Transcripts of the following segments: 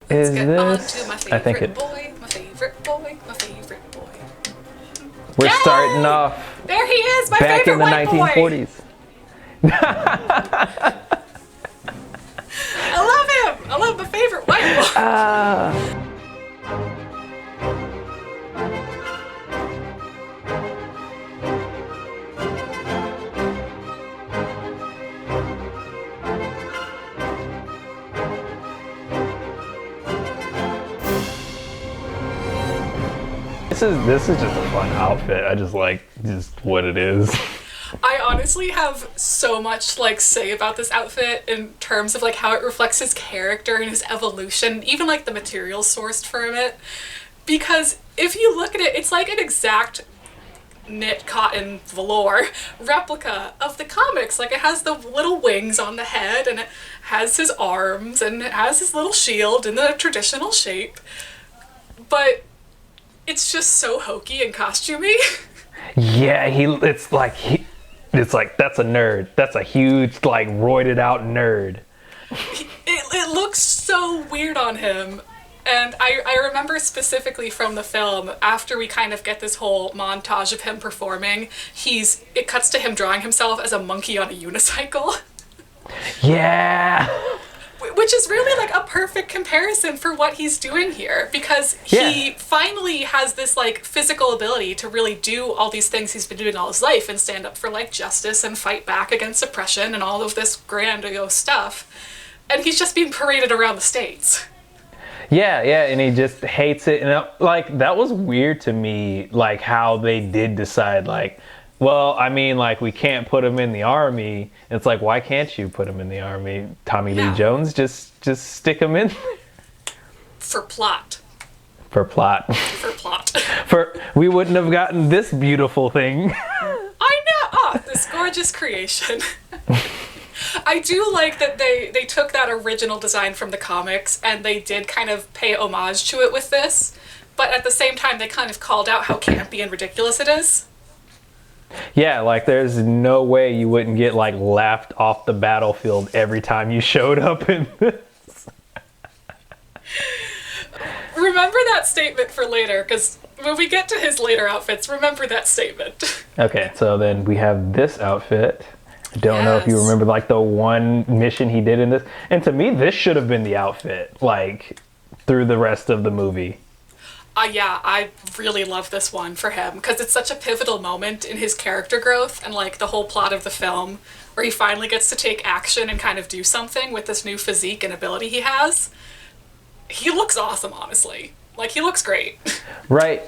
Let's Is get on this? to my I think favorite it. boy, my favorite boy, my favorite boy. We're Yay! starting off There he is, my back favorite in the white boy. 1940s. I love him. I love my favorite white boy. This is just a fun outfit. I just like just what it is. I honestly have so much to like say about this outfit in terms of like how it reflects his character and his evolution, even like the materials sourced from it. Because if you look at it, it's like an exact knit cotton velour replica of the comics. Like it has the little wings on the head and it has his arms and it has his little shield in the traditional shape. But it's just so hokey and costumey. Yeah, it's like that's a nerd. That's a huge like roided out nerd. It looks so weird on him. And I remember specifically from the film, after we kind of get this whole montage of him performing, it cuts to him drawing himself as a monkey on a unicycle. Yeah. Which is really like a perfect comparison for what he's doing here, because he finally has this like physical ability to really do all these things he's been doing all his life and stand up for like justice and fight back against oppression and all of this grandiose stuff. And he's just being paraded around the States. Yeah, and he just hates it. And like that was weird to me, like how they did decide like, well, I mean, like, we can't put him in the army. It's like, why can't you put him in the army? Tommy Lee Jones, just stick him in. For plot. For plot. For plot. We wouldn't have gotten this beautiful thing. I know! Oh, this gorgeous creation. I do like that they took that original design from the comics and they did kind of pay homage to it with this. But at the same time, they kind of called out how campy and ridiculous it is. Yeah, like there's no way you wouldn't get like laughed off the battlefield every time you showed up in this. Remember that statement for later, because when we get to his later outfits, remember that statement. Okay, so then we have this outfit. I don't know if you remember like the one mission he did in this. And to me, this should have been the outfit, like through the rest of the movie. Yeah, I really love this one for him because it's such a pivotal moment in his character growth and like the whole plot of the film where he finally gets to take action and kind of do something with this new physique and ability he has. He looks awesome, honestly. Like, he looks great. Right.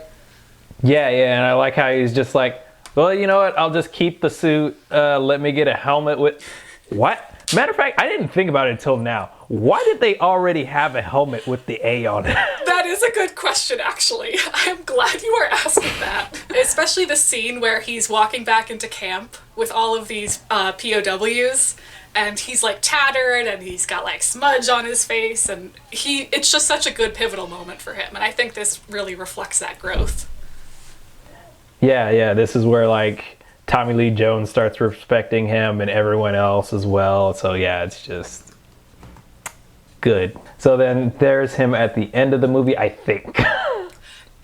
Yeah, and I like how he's just like, well, you know what? I'll just keep the suit. Let me get a helmet with... What? Matter of fact, I didn't think about it until now. Why did they already have a helmet with the A on it? That is a good question, actually. I'm glad you are asking that. Especially the scene where he's walking back into camp with all of these POWs, and he's like tattered, and he's got like smudge on his face, and it's just such a good pivotal moment for him, and I think this really reflects that growth. Yeah, this is where like Tommy Lee Jones starts respecting him and everyone else as well. So yeah, it's just good. So then there's him at the end of the movie, I think.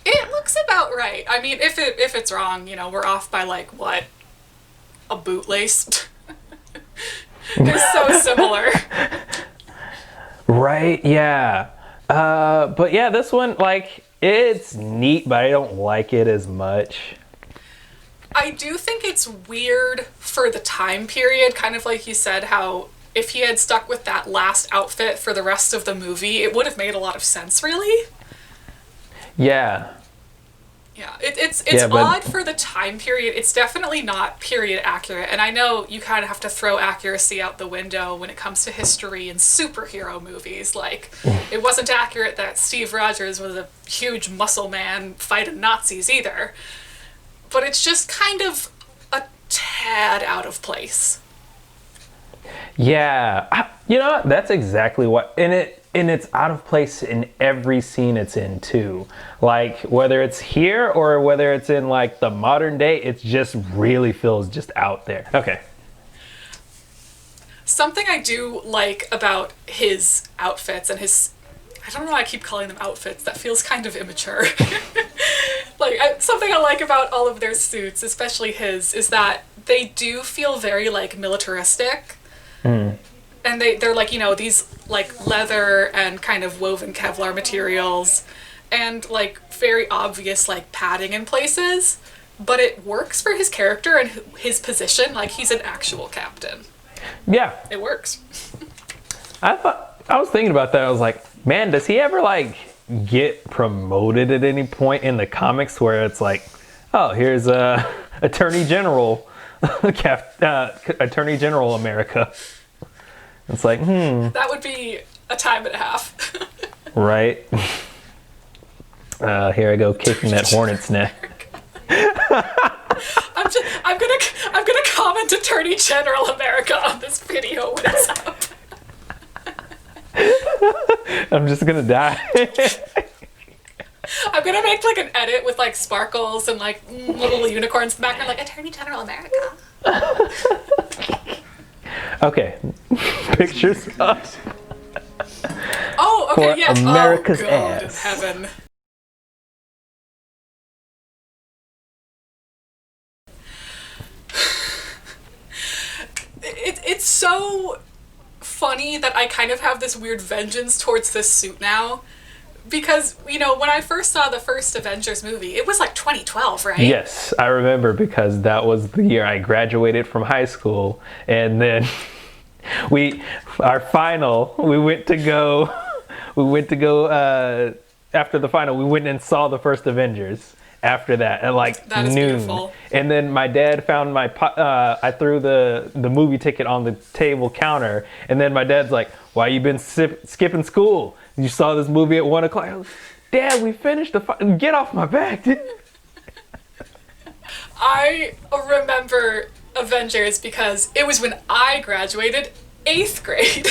It looks about right. I mean, if it's wrong, you know, we're off by like what? A bootlace? They're so similar. Right, yeah. But yeah, this one, like, it's neat, but I don't like it as much. I do think it's weird for the time period, kind of like you said, how if he had stuck with that last outfit for the rest of the movie, it would have made a lot of sense, really. Yeah. Yeah, it's odd for the time period. It's definitely not period accurate, and I know you kind of have to throw accuracy out the window when it comes to history and superhero movies. Like, it wasn't accurate that Steve Rogers was a huge muscle man fighting Nazis either. But it's just kind of a tad out of place. Yeah, you know what? That's exactly what, and it's out of place in every scene it's in too. Like whether it's here or whether it's in like the modern day, it just really feels just out there. Okay. Something I do like about his outfits and I don't know why I keep calling them outfits. That feels kind of immature. Like, something I like about all of their suits, especially his, is that they do feel very, like, militaristic. And they're like, you know, these, like, leather and kind of woven Kevlar materials and, like, very obvious, like, padding in places. But it works for his character and his position. Like, he's an actual captain. Yeah. It works. I was thinking about that. I was like, man, does he ever like get promoted at any point in the comics where it's like, oh, here's Attorney General, Attorney General America. It's like, That would be a time and a half. Right. Here I go kicking that hornet's neck. I'm gonna comment Attorney General America on this video when it's up. I'm just gonna die. I'm gonna make like an edit with like sparkles and like little unicorns in the background, like Attorney General America. Okay. Pictures up. Oh, okay, For yes. America's oh, God ass. in heaven. It's so funny that I kind of have this weird vengeance towards this suit now. Because, you know, when I first saw the first Avengers movie, it was like 2012, right? Yes, I remember because that was the year I graduated from high school. And then we went to go after the final, we went and saw the first Avengers after that at like that is noon. Beautiful. And then my dad found I threw the movie ticket on the table counter, and then my dad's like, why you been skipping school? You saw this movie at 1 o'clock. I was, Dad, we finished get off my back, dude. I remember Avengers because it was when I graduated 8th grade.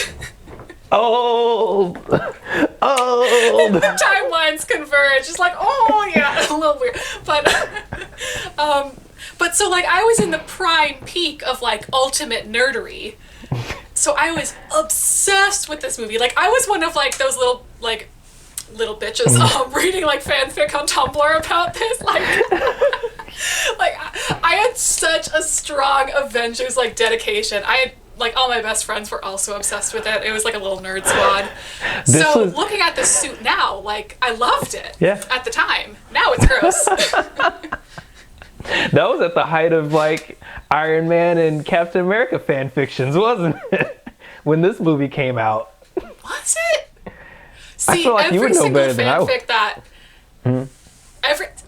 Old. The timelines converge. It's like, oh yeah, a little weird. But so like I was in the prime peak of like ultimate nerdery. So I was obsessed with this movie. Like I was one of like those little bitches reading like fanfic on Tumblr about this. Like I had such a strong Avengers like dedication. I had like all my best friends were also obsessed with it. It was like a little nerd squad. Looking at this suit now, like I loved it. Yeah. At the time. Now it's gross. That was at the height of like Iron Man and Captain America fan fictions, wasn't it? When this movie came out. Was it? See, I feel like you would know better than I would.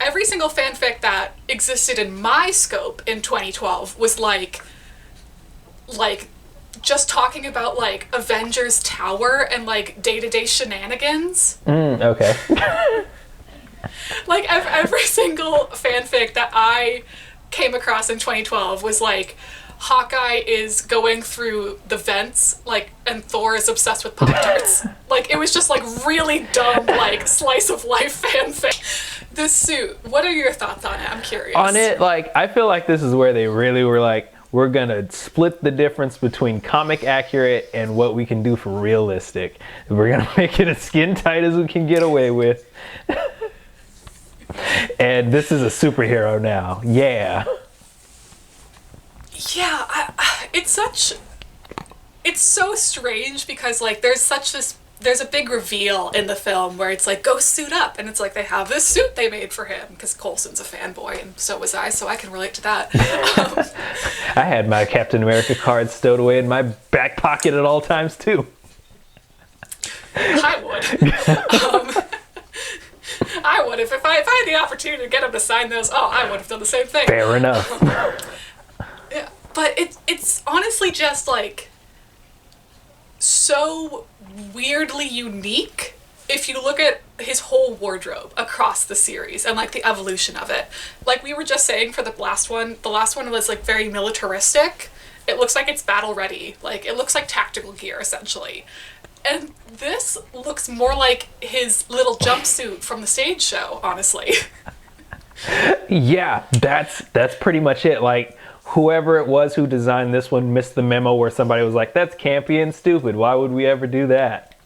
Every single fanfic that existed in my scope in 2012 was like just talking about like Avengers Tower and like day-to-day shenanigans. Okay. Like every single fanfic that I came across in 2012 was like Hawkeye is going through the vents, like, and Thor is obsessed with Pop-Tarts. Like, it was just like really dumb, like slice of life fanfic. This suit, what are your thoughts on it? I'm curious. On it, like, I feel like this is where they really were like, we're gonna split the difference between comic accurate and what we can do for realistic. We're gonna make it as skin tight as we can get away with. And this is a superhero now. Yeah. Yeah, it's so strange because like there's a big reveal in the film where it's like, go suit up, and it's like they have this suit they made for him because Coulson's a fanboy and so was I, so I can relate to that. I had my Captain America card stowed away in my back pocket at all times too. I would. I would if I had the opportunity to get him to sign those. Oh, I would have done the same thing. Fair enough. Yeah, but it's honestly just like so weirdly unique if you look at his whole wardrobe across the series and like the evolution of it. Like we were just saying for the last one was like very militaristic. It looks like it's battle ready. Like it looks like tactical gear essentially. And this looks more like his little jumpsuit from the stage show, honestly. Yeah, that's pretty much it. Like whoever it was who designed this one missed the memo where somebody was like, that's campy and stupid. Why would we ever do that?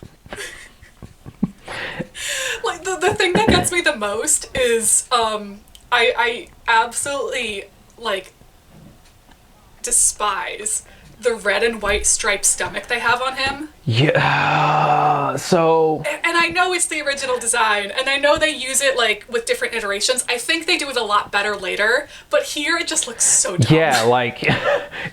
the thing that gets me the most is I absolutely like despise the red and white striped stomach they have on him. Yeah, so... And I know it's the original design, and I know they use it, like, with different iterations. I think they do it a lot better later, but here it just looks so dumb. Yeah, like,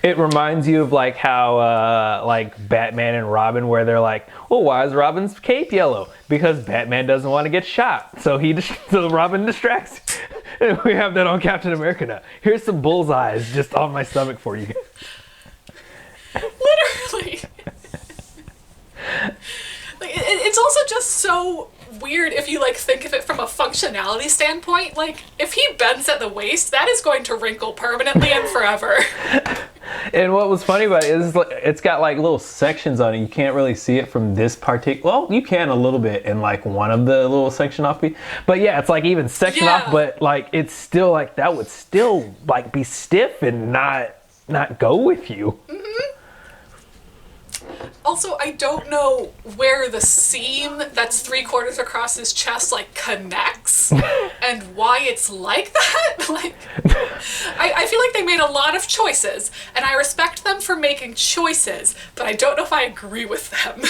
it reminds you of, like, how, like, Batman and Robin, where they're like, well, why is Robin's cape yellow? Because Batman doesn't want to get shot, so Robin distracts. And we have that on Captain America now. Here's some bullseyes just on my stomach for you. Literally. Like, it's also just so weird if you like think of it from a functionality standpoint. Like, if he bends at the waist, that is going to wrinkle permanently and forever. And what was funny about it is it's got like little sections on it. You can't really see it from this particular. Well, you can a little bit in like one of the little section off. But yeah, it's like even section off, but like it's still like that would still like be stiff and not go with you. Mm-hmm. Also, I don't know where the seam that's 3/4 across his chest like connects and why it's like that. Like, I feel like they made a lot of choices, and I respect them for making choices, but I don't know if I agree with them.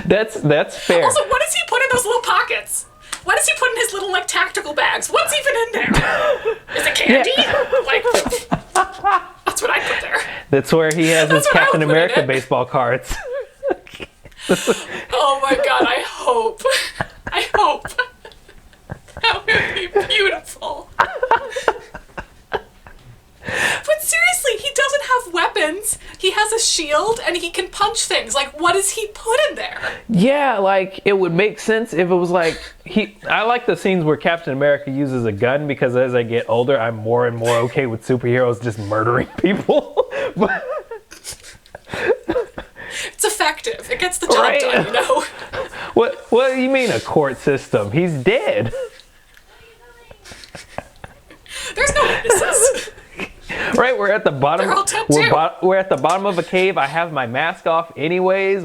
That's fair. Also, what does he put in those little pockets? What does he put in his little like tactical bags? What's even in there? Is it candy? Yeah. Like. That's what I put there. That's where he has his Captain America baseball cards. Oh my god, I hope. That would be beautiful. But seriously, he doesn't have weapons. He has a shield and he can punch things. Like, what does he put in there? Yeah, like, it would make sense if it was like, I like the scenes where Captain America uses a gun because as I get older, I'm more and more okay with superheroes just murdering people. It's effective. It gets the job done, you know? What do you mean a court system? He's dead. There's no witnesses. Right, we're at the bottom. We're at the bottom of a cave. I have my mask off, anyways.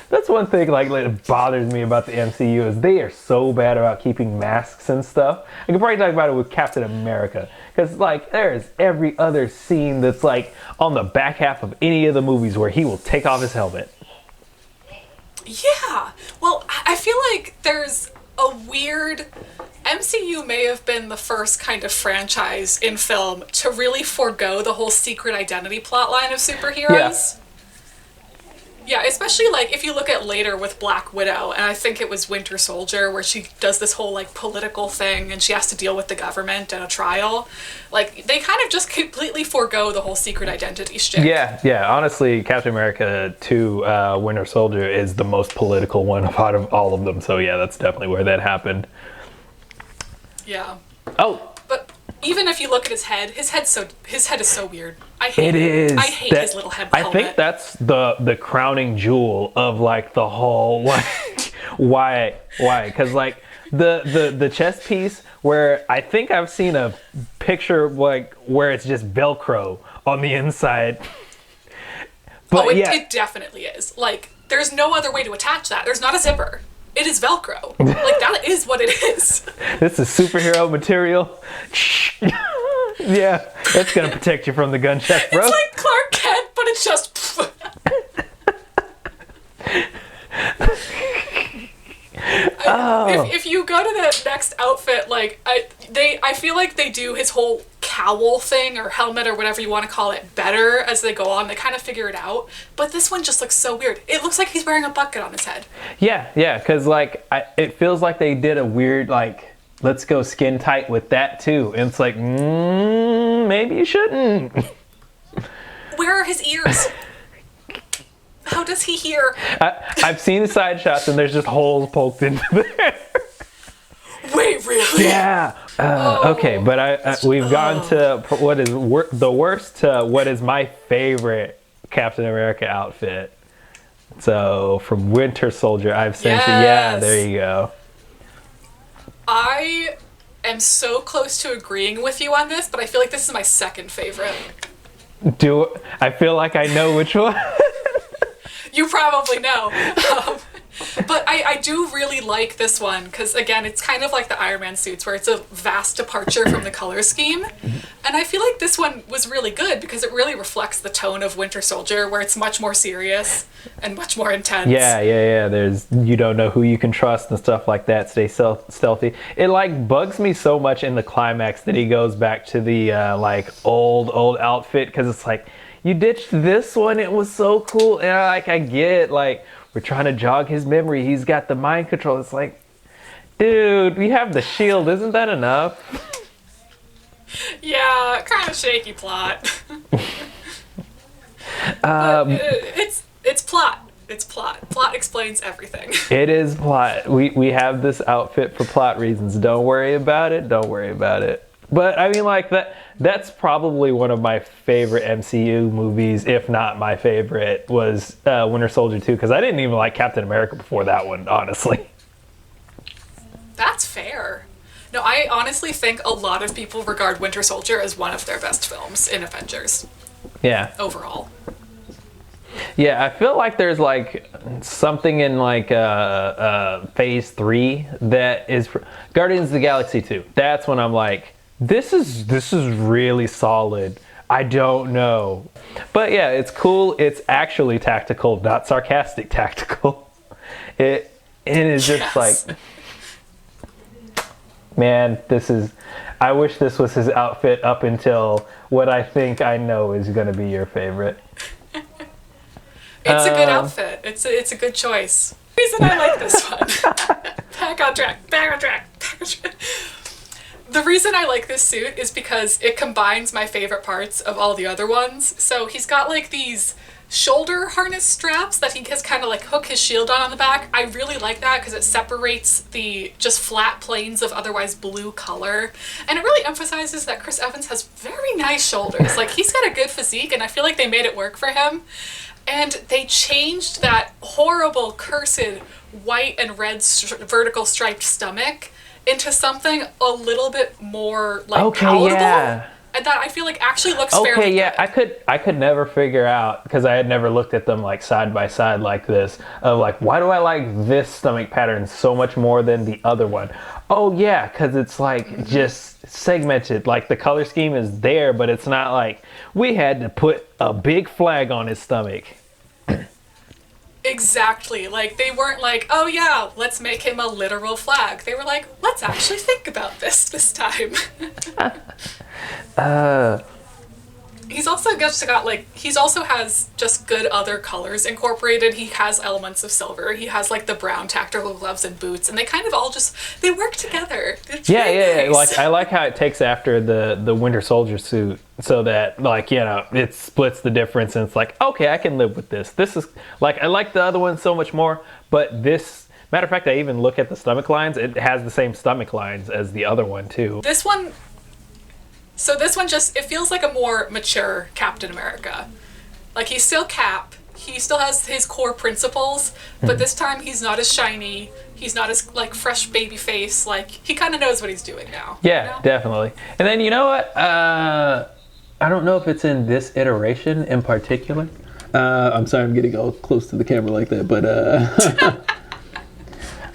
That's one thing like that bothers me about the MCU is they are so bad about keeping masks and stuff. I could probably talk about it with Captain America because like there's every other scene that's like on the back half of any of the movies where he will take off his helmet. Yeah, well, I feel like there's a weird. MCU may have been the first kind of franchise in film to really forego the whole secret identity plotline of superheroes. Yeah, especially like if you look at later with Black Widow, and I think it was Winter Soldier where she does this whole like political thing and she has to deal with the government and a trial. Like they kind of just completely forego the whole secret identity shtick. Yeah. Honestly, Captain America 2 Winter Soldier is the most political one out of all of them. So yeah, that's definitely where that happened. Yeah. Oh. But even if you look at his head is so weird. I hate his little head helmet. I think that's the crowning jewel of like the whole like why? Because like the chest piece where I think I've seen a picture like where it's just Velcro on the inside. But it definitely is. Like there's no other way to attach that. There's not a zipper. It is Velcro. Like, that is what it is. This is superhero material. Yeah, it's going to protect you from the gunshot, bro. It's like Clark Kent, but it's just... If you go to that next outfit, like, I feel like they do his whole cowl thing or helmet or whatever you want to call it better as they go on. They kind of figure it out. But this one just looks so weird. It looks like he's wearing a bucket on his head. Yeah, because, like, it feels like they did a weird, like, let's go skin tight with that, too. And it's like, maybe you shouldn't. Where are his ears? How does he hear? I've seen the side shots and there's just holes poked into there. Wait, really? Yeah. Okay, but we've gone to what is the worst to what is my favorite Captain America outfit. So from Winter Soldier, I've sent you. Yeah, there you go. I am so close to agreeing with you on this, but I feel like this is my second favorite. I feel like I know which one. You probably know. But But I do really like this one because, again, it's kind of like the Iron Man suits where it's a vast departure from the color scheme. And I feel like this one was really good because it really reflects the tone of Winter Soldier, where it's much more serious and much more intense. Yeah. There's, you don't know who you can trust and stuff like that. Stay stealthy. It like bugs me so much in the climax that he goes back to the like old outfit, because it's like, you ditched this one. It was so cool. And I get like, we're trying to jog his memory. He's got the mind control. It's like, dude, we have the shield. Isn't that enough? Yeah, kind of shaky plot. It's plot. It's plot. Plot explains everything. It is plot. We have this outfit for plot reasons. Don't worry about it. Don't worry about it. But I mean, like that's probably one of my favorite MCU movies, if not my favorite, was Winter Soldier 2, because I didn't even like Captain America before that one, honestly. That's fair. No, I honestly think a lot of people regard Winter Soldier as one of their best films in Avengers. Yeah. Overall. Yeah, I feel like there's like something in like phase 3 that is Guardians of the Galaxy 2. That's when I'm like, this is really solid. I don't know. But yeah, it's cool. It's actually tactical, not sarcastic tactical. It is just like, man, I wish this was his outfit up until what I think I know is going to be your favorite. It's a good outfit. It's a good choice. The reason I like this one. Back on track. The reason I like this suit is because it combines my favorite parts of all the other ones. So he's got like these shoulder harness straps that he has kind of like hook his shield on the back. I really like that because it separates the just flat planes of otherwise blue color. And it really emphasizes that Chris Evans has very nice shoulders. Like, he's got a good physique, and I feel like they made it work for him. And they changed that horrible, cursed white and red vertical striped stomach into something a little bit more like palatable. Yeah. And that I feel like actually looks fairly yeah, good. I could never figure out, because I had never looked at them like side by side like this, of like, why do I like this stomach pattern so much more than the other one? Oh yeah, because it's like just segmented. Like the color scheme is there, but it's not like we had to put a big flag on his stomach. Exactly. Like, they weren't like, oh yeah, let's make him a literal flag. They were like, let's actually think about this time. He's also has just good other colors incorporated. He has elements of silver. He has like the brown tactical gloves and boots, and they kind of all they work together. Yeah. Like, I like how it takes after the Winter Soldier suit, so that like, you know, it splits the difference, and it's like, okay, I can live with this. This is like, I like the other one so much more, but this, matter of fact, I even look at the stomach lines. It has the same stomach lines as the other one too. This one just, it feels like a more mature Captain America. Like, he's still Cap. He still has his core principles, but this time he's not as shiny. He's not as, like, fresh baby face. Like, he kind of knows what he's doing now. Yeah, you know? Definitely. And then, you know what? I don't know if it's in this iteration in particular. I'm sorry I'm getting all close to the camera like that, but...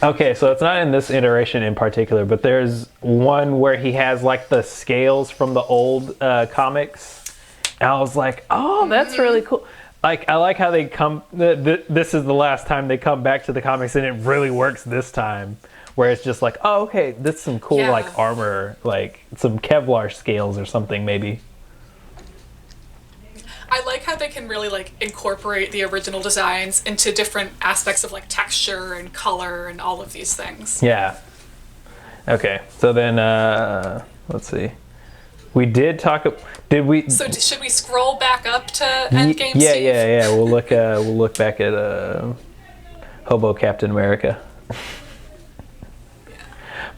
Okay, so it's not in this iteration in particular, but there's one where he has like the scales from the old comics, and I was like, oh, that's really cool. Like, I like how they come, this is the last time they come back to the comics, and it really works this time, where it's just like, oh, okay, this is some cool like armor, like some Kevlar scales or something maybe. I like how they can really like incorporate the original designs into different aspects of like texture and color and all of these things. Yeah. Okay. So then, let's see. We did talk. Did we? So should we scroll back up to Endgame? Yeah, Steve? yeah. We'll look back at Hobo Captain America.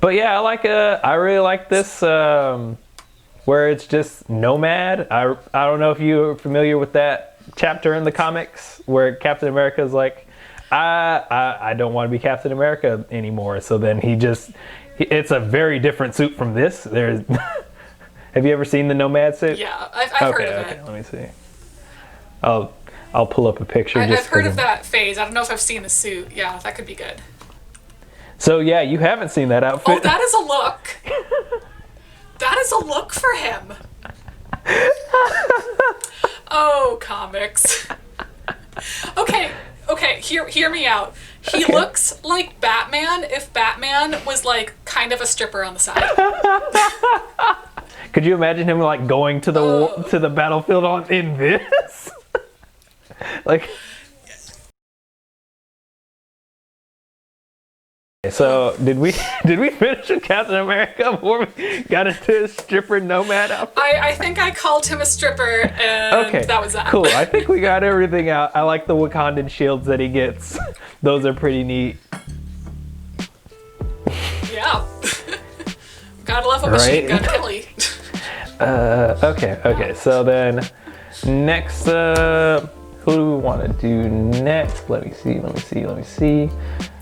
But yeah, I really like this. Where it's just Nomad. I don't know if you're familiar with that chapter in the comics where Captain America is like, I don't want to be Captain America anymore. So then it's a very different suit from this. Have you ever seen the Nomad suit? Yeah, I've heard of it. Okay, let me see. I'll pull up a picture. I've heard of that phase. I don't know if I've seen the suit. Yeah, that could be good. So yeah, you haven't seen that outfit. Oh, that is a look. That is a look for him. Oh, comics. Okay, hear me out. He looks like Batman if Batman was like kind of a stripper on the side. Could you imagine him like going to the battlefield in this? Like, so did we finish with Captain America before we got into his stripper nomad outfit? I think I called him a stripper, and that was that. Cool. I think we got everything out. I like the Wakandan shields that he gets. Those are pretty neat. Yeah. Gotta love a machine gun Kelly. Okay. So then, next up, who do we want to do next? Let me see.